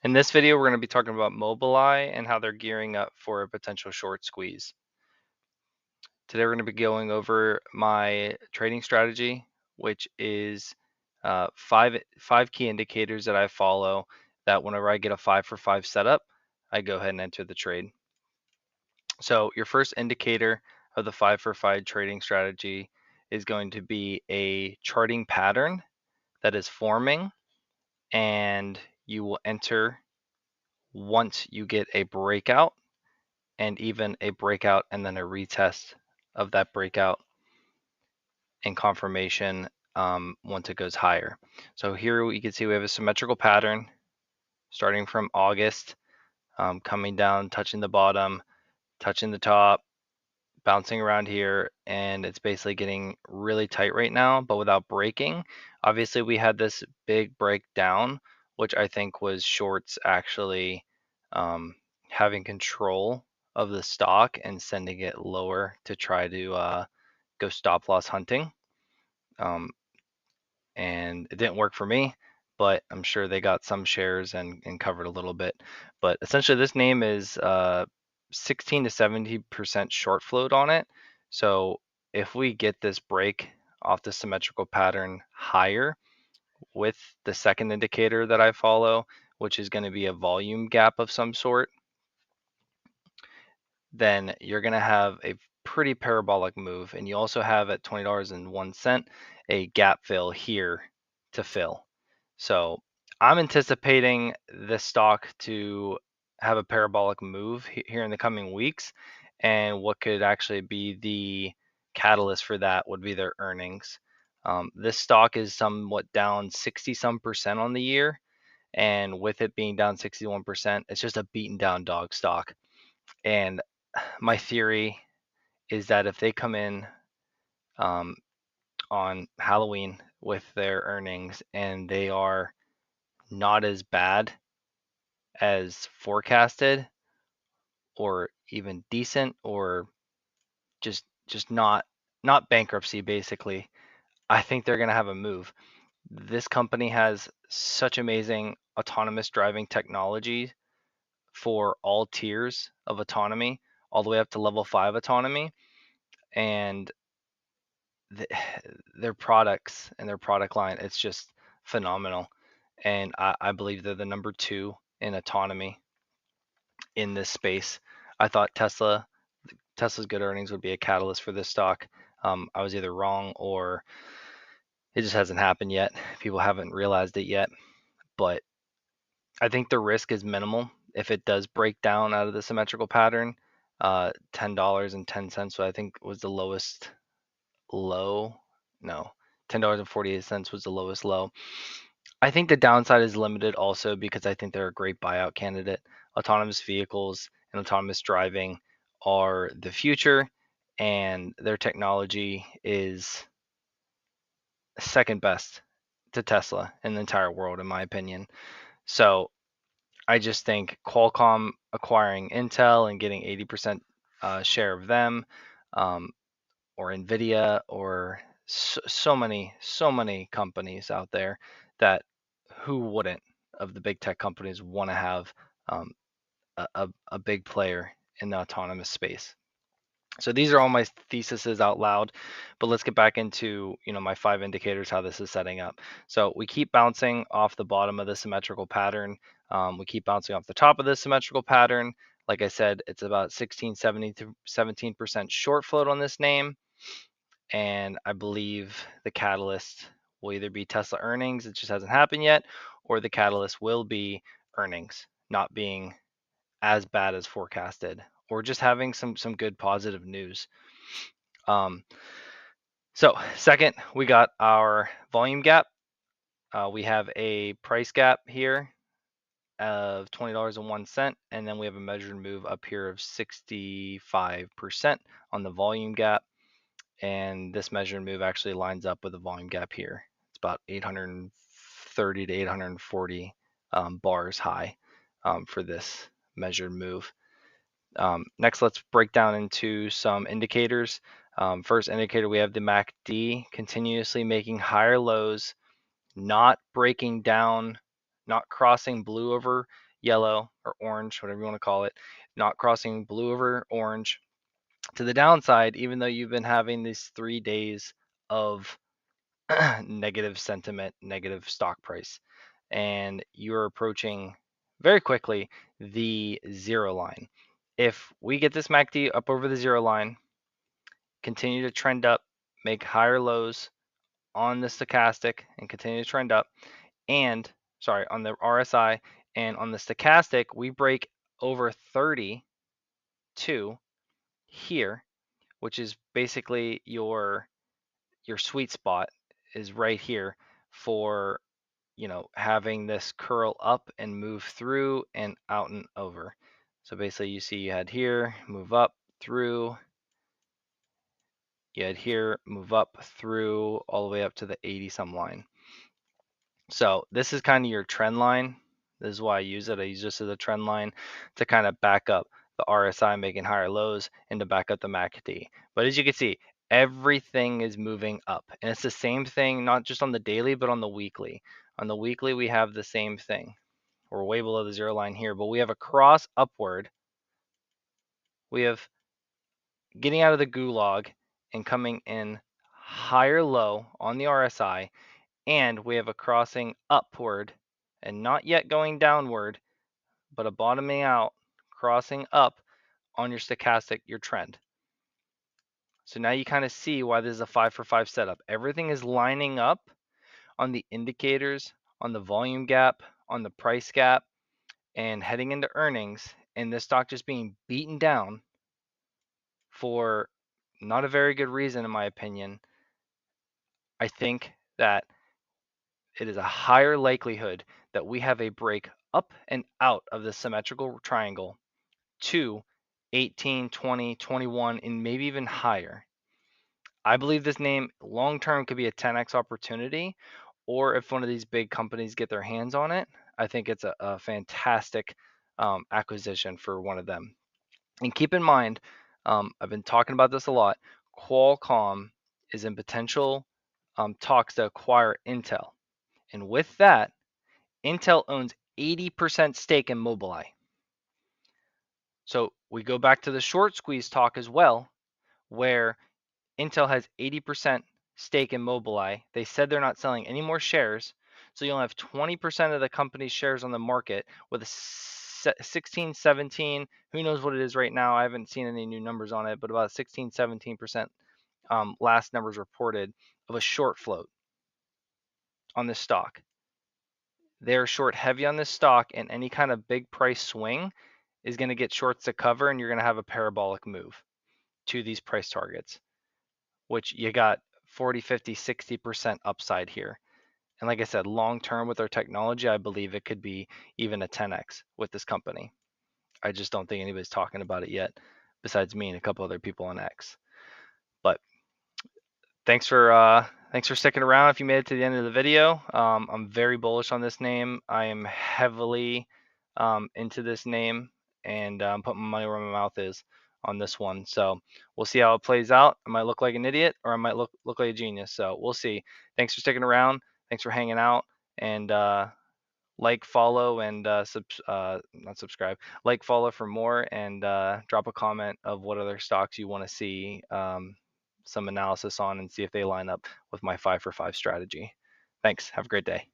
In this video, we're going to be talking about Mobileye and how they're gearing up for a potential short squeeze. Today, we're going to be going over my trading strategy, which is five key indicators that I follow that whenever I get a 5-for-5 setup, I go ahead and enter the trade. So your first indicator of the 5-for-5 trading strategy is going to be a charting pattern that is forming, and you will enter once you get a breakout, and even a breakout and then a retest of that breakout and confirmation once it goes higher. So here you can see we have a symmetrical pattern starting from August, coming down, touching the bottom, touching the top, bouncing around here, and it's basically getting really tight right now, but without breaking. Obviously, we had this big breakdown, which I think was shorts actually having control of the stock and sending it lower to try to go stop loss hunting. And it didn't work for me, but I'm sure they got some shares and covered a little bit. But essentially, this name is 16 to 70% short float on it. So if we get this break off the symmetrical pattern higher with the second indicator that I follow, which is going to be a volume gap of some sort, then you're going to have a pretty parabolic move. And you also have at $20.01 a gap fill here to fill. So I'm anticipating this stock to have a parabolic move here in the coming weeks. And what could actually be the catalyst for that would be their earnings. This stock is somewhat down 60-some% on the year. And with it being down 61%, it's just a beaten down dog stock. And my theory is that if they come in on Halloween with their earnings and they are not as bad as forecasted, or even decent, or just not bankruptcy, basically, I think they're going to have a move. This company has such amazing autonomous driving technology for all tiers of autonomy, all the way up to level 5 autonomy, and their products and their product line, it's just phenomenal. And I believe they're the number 2 in autonomy in this space. I thought Tesla's good earnings would be a catalyst for this stock. I was either wrong or it just hasn't happened yet. People haven't realized it yet, but I think the risk is minimal if it does break down out of the symmetrical pattern. $10.10, I think, was the lowest low. No, $10.48 was the lowest low. I think the downside is limited also because I think they're a great buyout candidate. Autonomous vehicles and autonomous driving are the future, and their technology is second best to Tesla in the entire world, in my opinion. So I just think Qualcomm acquiring Intel and getting 80% share of them, or Nvidia, or so many companies out there, that who wouldn't, of the big tech companies, want to have a big player in the autonomous space. So these are all my theses out loud, but let's get back into my 5 indicators, how this is setting up. So we keep bouncing off the bottom of the symmetrical pattern. We keep bouncing off the top of the symmetrical pattern. Like I said, it's about 16, 17% short float on this name. And I believe the catalyst will either be Tesla earnings, it just hasn't happened yet, or the catalyst will be earnings not being as bad as forecasted, or just having some good positive news. So second, we got our volume gap. We have a price gap here of $20.01, and then we have a measured move up here of 65% on the volume gap. And this measured move actually lines up with the volume gap here. It's about 830 to 840 bars high for this measured move. Next, let's break down into some indicators. First indicator, we have the MACD continuously making higher lows, not breaking down, not crossing blue over yellow or orange, whatever you want to call it, not crossing blue over orange to the downside, even though you've been having these 3 days of negative sentiment, negative stock price, and you're approaching very quickly the 0 line. If we get this MACD up over the 0 line, continue to trend up, make higher lows on the stochastic and continue to trend up, and on the RSI, and on the stochastic, we break over 32 here, which is basically your sweet spot is right here for having this curl up and move through and out and over. So basically you see you had here, move up through, you had here, move up through all the way up to the 80 some line. So this is kind of your trend line. This is why I use it. I use this as a trend line to kind of back up the RSI making higher lows and to back up the MACD. But as you can see, everything is moving up. And it's the same thing, not just on the daily, but on the weekly. On the weekly, we have the same thing. We're way below the 0 line here, but we have a cross upward. We have getting out of the gulag and coming in higher low on the RSI, and we have a crossing upward and not yet going downward, but a bottoming out, crossing up on your stochastic, your trend. So now you kind of see why this is a 5 for 5 setup. Everything is lining up on the indicators, on the volume gap, on the price gap, and heading into earnings, and this stock just being beaten down for not a very good reason, in my opinion. I think that it is a higher likelihood that we have a break up and out of the symmetrical triangle to 18, 20, 21, and maybe even higher. I believe this name long term could be a 10x opportunity, or if one of these big companies get their hands on it, I think it's a fantastic acquisition for one of them. And keep in mind, I've been talking about this a lot. Qualcomm is in potential talks to acquire Intel. And with that, Intel owns 80% stake in Mobileye. So we go back to the short squeeze talk as well, where Intel has 80% stake in Mobileye. They said they're not selling any more shares. So you'll have 20% of the company's shares on the market with a 16, 17, who knows what it is right now. I haven't seen any new numbers on it, but about 16, 17% last numbers reported of a short float on this stock. They're short heavy on this stock, and any kind of big price swing is going to get shorts to cover, and you're going to have a parabolic move to these price targets, which you got 40, 50, 60% upside here. And like I said, long term with our technology, I believe it could be even a 10x with this company. I just don't think anybody's talking about it yet, besides me and a couple other people on X. But thanks for sticking around. If you made it to the end of the video, I'm very bullish on this name. I am heavily into this name, and I'm putting my money where my mouth is on this one. So we'll see how it plays out. I might look like an idiot, or I might look like a genius. So we'll see. Thanks for sticking around. Thanks for hanging out, and like, follow, and not subscribe. Like, follow for more, and drop a comment of what other stocks you want to see some analysis on, and see if they line up with my 5 for 5 strategy. Thanks. Have a great day.